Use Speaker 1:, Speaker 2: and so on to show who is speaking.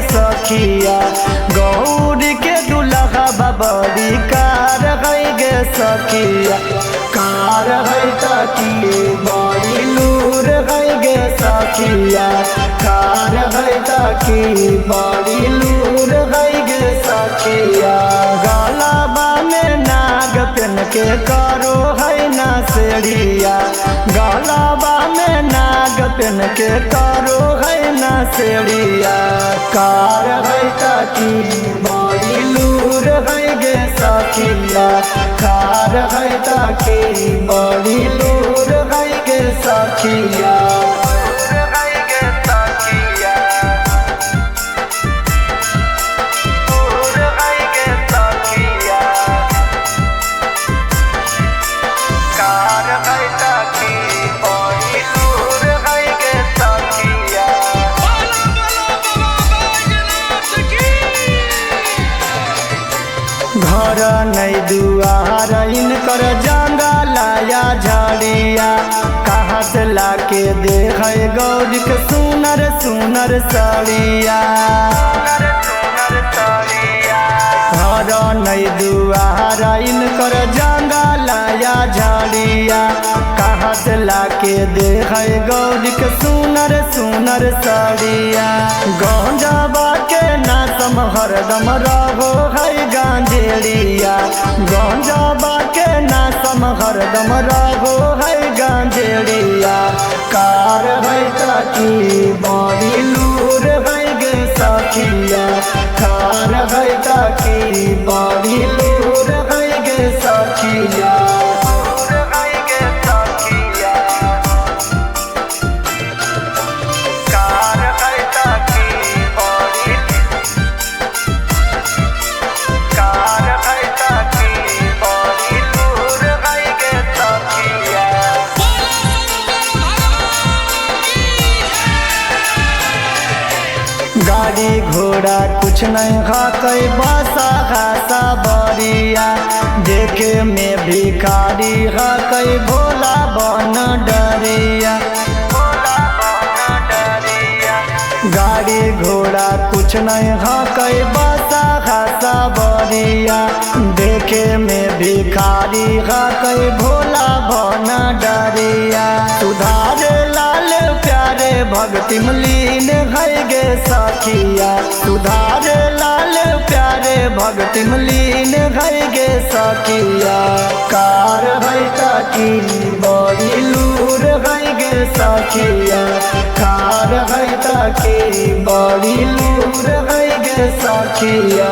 Speaker 1: सखिया गौर के दुल्हा बबड़ी कार है गे सखिया कार है ताकि बड़ी लूर है गे सखिया कार है ताकि बड़ी लूर है गे सखिया गलाबा में नाग पेन के करो है ना सेड़िया गलाबा में नाग पेन के करो है ना सेड़िया कार है ताकि बड़ी लूर है गे सखिया कार है ताकि बड़ी लूर है गे सखिया घर नहीं दुआर इनकर जंगलाया झाड़िया कहाँ से लाके देख गौरी के सुनर सुनर साड़िया घर नहीं दुआर इनकर जंगलाया झाड़िया कहाँ से लाके देख गौरी के सुनर सुनर साड़िया गंजाबा के नासम हरदम रहो है गांजेड़िया गंजाबा के नासम हरदम रहो है गांजेड़िया कार है ताकि बड़ी लूर है गे सखिया कार है ताकि बड़ी लूर है गे सखिया गाड़ी घोड़ा कुछ नहीं खाके बासा खासा बरिया देखे में भिखारी खाके भोला बन डरिया गाड़ी घोड़ा कुछ नहीं खाके बासा खासा बरिया देखे में भिखारी खाके भोला बन डरिया सुधार लाल प्यारे भक्ति मलीन है गे सखिया सुधार लाल प्यारे भक्ति मलीन है गे सखिया कार है ताकि बड़ी लूर है गे सखिया कार है ताकि बड़ी लूर है गे सखिया।